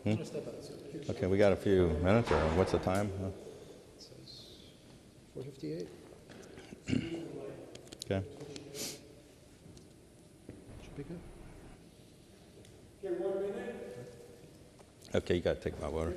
Okay, we got a few minutes, or what's the time? It says 4:58. Okay. Should be good. Okay, you got to take my water.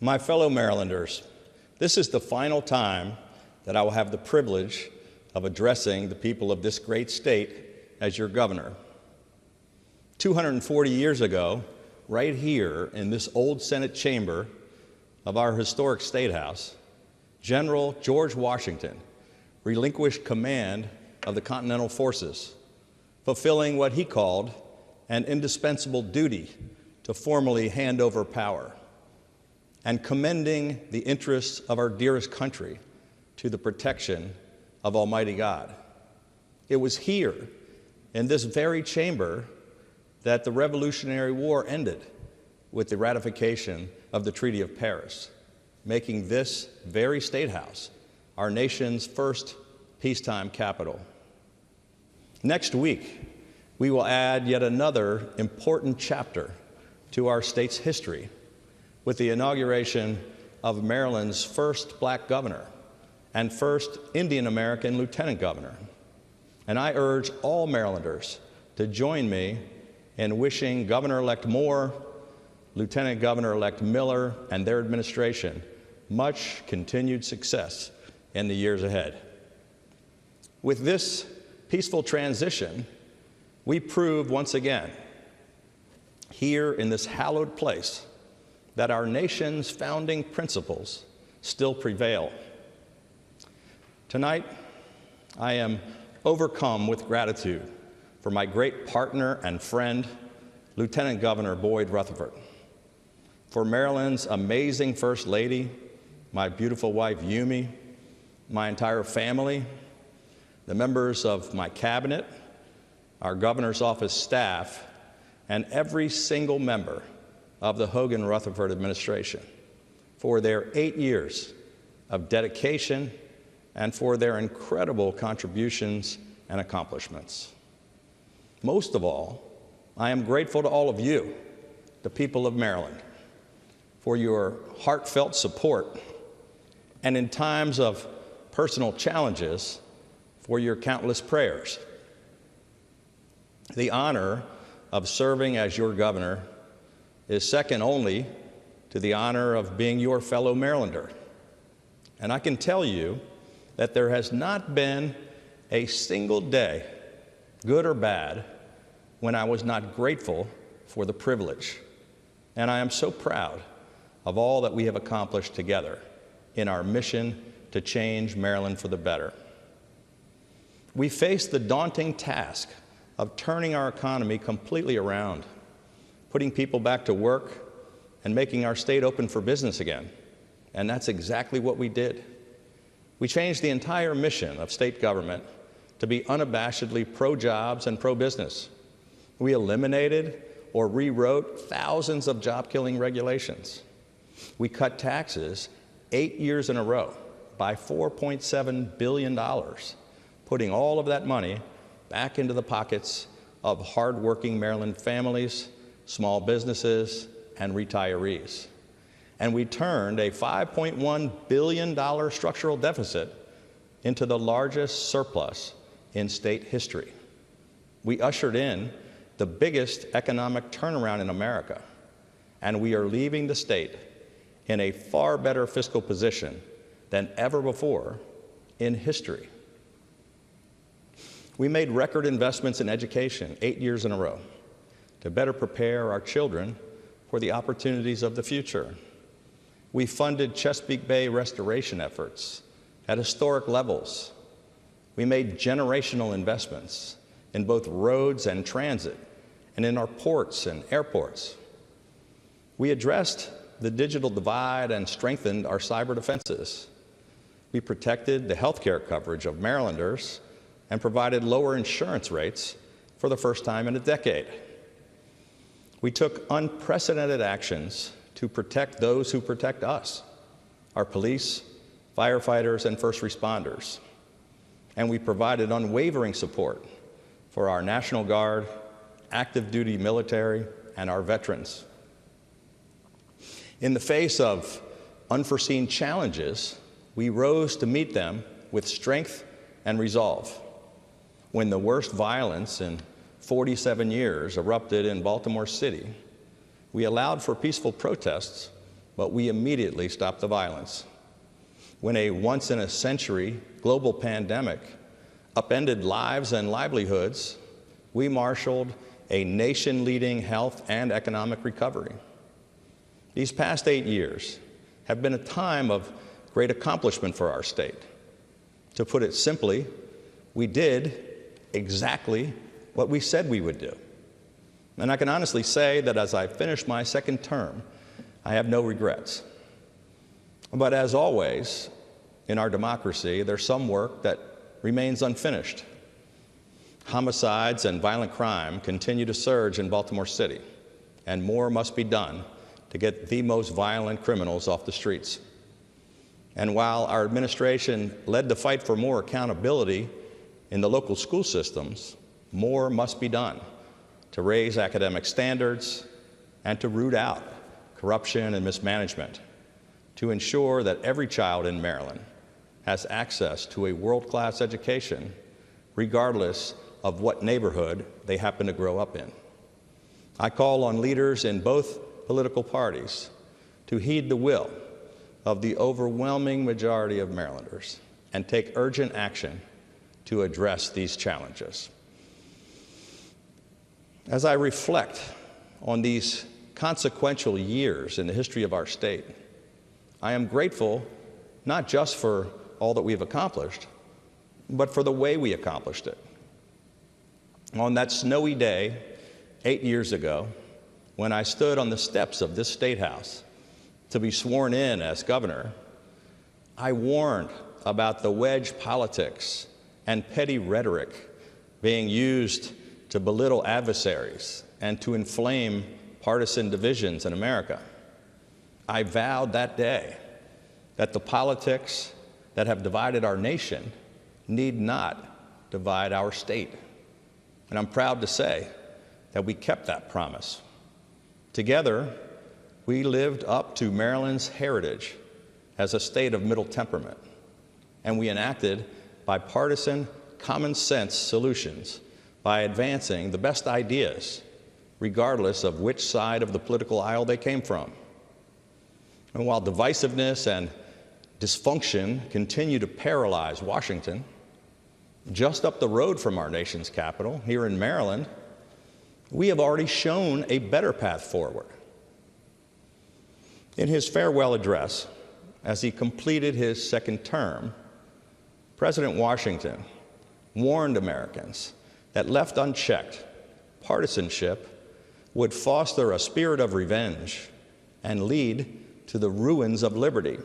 My fellow Marylanders, this is the final time that I will have the privilege of addressing the people of this great state as your governor. 240 years ago, right here in this old Senate chamber of our historic State House, General George Washington relinquished command of the Continental Forces, fulfilling what he called an indispensable duty to formally hand over power, and commending the interests of our dearest country to the protection of Almighty God. It was here, in this very chamber, that the Revolutionary War ended with the ratification of the Treaty of Paris, making this very State House our nation's first peacetime capital. Next week, we will add yet another important chapter to our state's history with the inauguration of Maryland's first black governor and first Indian American lieutenant governor. And I urge all Marylanders to join me in wishing Governor-elect Moore, Lieutenant Governor-elect Miller, and their administration much continued success in the years ahead. With this peaceful transition, we prove once again, here in this hallowed place, that our nation's founding principles still prevail. Tonight, I am overcome with gratitude for my great partner and friend, Lieutenant Governor Boyd Rutherford, for Maryland's amazing First Lady, my beautiful wife Yumi, my entire family, the members of my cabinet, our governor's office staff, and every single member of the Hogan Rutherford administration for their 8 years of dedication and for their incredible contributions and accomplishments. Most of all, I am grateful to all of you, the people of Maryland, for your heartfelt support and in times of personal challenges, for your countless prayers. The honor of serving as your governor is second only to the honor of being your fellow Marylander. And I can tell you that there has not been a single day, good or bad, when I was not grateful for the privilege. And I am so proud of all that we have accomplished together in our mission to change Maryland for the better. We face the daunting task of turning our economy completely around, putting people back to work, and making our state open for business again. And that's exactly what we did. We changed the entire mission of state government to be unabashedly pro-jobs and pro-business. We eliminated or rewrote thousands of job-killing regulations. We cut taxes 8 years in a row by $4.7 billion, putting all of that money back into the pockets of hardworking Maryland families, small businesses, and retirees. And we turned a $5.1 billion structural deficit into the largest surplus in state history. We ushered in the biggest economic turnaround in America, and we are leaving the state in a far better fiscal position than ever before in history. We made record investments in education 8 years in a row to better prepare our children for the opportunities of the future. We funded Chesapeake Bay restoration efforts at historic levels. We made generational investments in both roads and transit, and in our ports and airports. We addressed the digital divide and strengthened our cyber defenses. We protected the healthcare coverage of Marylanders and provided lower insurance rates for the first time in a decade. We took unprecedented actions to protect those who protect us, our police, firefighters, and first responders. And we provided unwavering support for our National Guard, active duty military, and our veterans. In the face of unforeseen challenges, we rose to meet them with strength and resolve. When the worst violence in 47 years erupted in Baltimore City, we allowed for peaceful protests, but we immediately stopped the violence. When a once-in-a-century global pandemic upended lives and livelihoods, we marshaled a nation-leading health and economic recovery. These past 8 years have been a time of great accomplishment for our state. To put it simply, we did exactly what we said we would do. And I can honestly say that as I finish my second term, I have no regrets. But as always, in our democracy, there's some work that remains unfinished. Homicides and violent crime continue to surge in Baltimore City, and more must be done to get the most violent criminals off the streets. And while our administration led the fight for more accountability in the local school systems, more must be done to raise academic standards and to root out corruption and mismanagement, to ensure that every child in Maryland has access to a world-class education, regardless of what neighborhood they happen to grow up in. I call on leaders in both political parties to heed the will of the overwhelming majority of Marylanders and take urgent action to address these challenges. As I reflect on these consequential years in the history of our state, I am grateful not just for all that we've accomplished, but for the way we accomplished it. On that snowy day 8 years ago, when I stood on the steps of this State House to be sworn in as governor, I warned about the wedge politics and petty rhetoric being used to belittle adversaries and to inflame partisan divisions in America. I vowed that day that the politics that have divided our nation need not divide our state. And I'm proud to say that we kept that promise. Together, we lived up to Maryland's heritage as a state of middle temperament, and we enacted bipartisan, common sense solutions by advancing the best ideas, regardless of which side of the political aisle they came from. And while divisiveness and dysfunction continue to paralyze Washington, just up the road from our nation's capital, here in Maryland, we have already shown a better path forward. In his farewell address, as he completed his second term, President Washington warned Americans that left unchecked, partisanship would foster a spirit of revenge and lead to the ruins of liberty.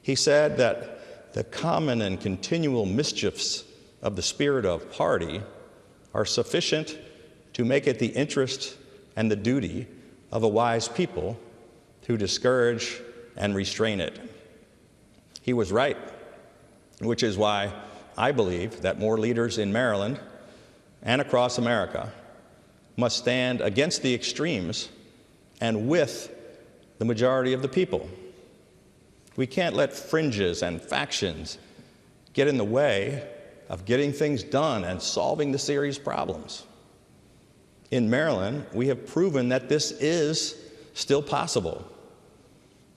He said that the common and continual mischiefs of the spirit of party are sufficient to make it the interest and the duty of a wise people to discourage and restrain it. He was right, which is why I believe that more leaders in Maryland and across America must stand against the extremes and with the majority of the people. We can't let fringes and factions get in the way of getting things done and solving the serious problems. In Maryland, we have proven that this is still possible.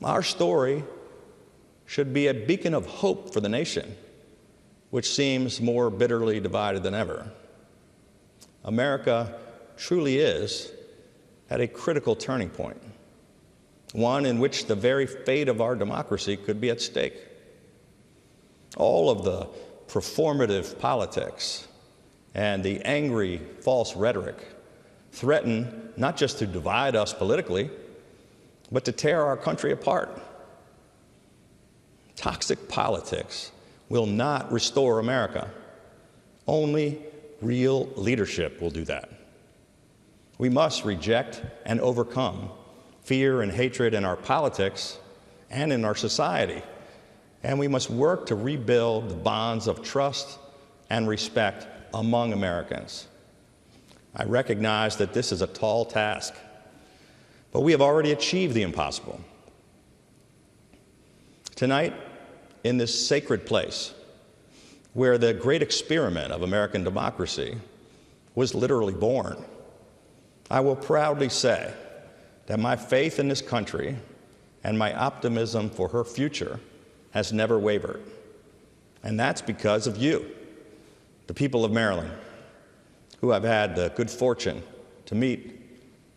Our story should be a beacon of hope for the nation, which seems more bitterly divided than ever. America truly is at a critical turning point, one in which the very fate of our democracy could be at stake. All of the performative politics and the angry, false rhetoric threaten not just to divide us politically, but to tear our country apart. Toxic politics will not restore America. Only real leadership will do that. We must reject and overcome fear and hatred in our politics and in our society, and we must work to rebuild the bonds of trust and respect among Americans. I recognize that this is a tall task, but we have already achieved the impossible. Tonight, in this sacred place, where the great experiment of American democracy was literally born, I will proudly say that my faith in this country and my optimism for her future has never wavered. And that's because of you, the people of Maryland, who I've had the good fortune to meet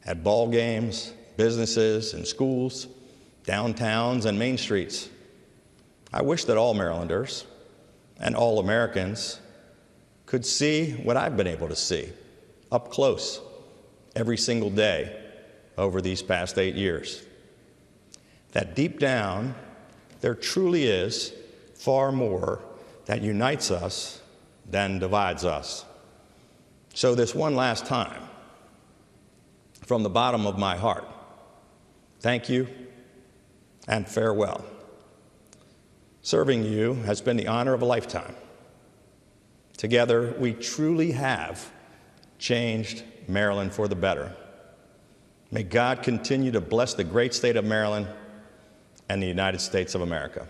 at ball games, businesses, and schools, downtowns, and main streets. I wish that all Marylanders and all Americans could see what I've been able to see up close every single day over these past 8 years. That deep down, there truly is far more that unites us than divides us. So this one last time, from the bottom of my heart, thank you and farewell. Serving you has been the honor of a lifetime. Together, we truly have changed Maryland for the better. May God continue to bless the great state of Maryland and the United States of America.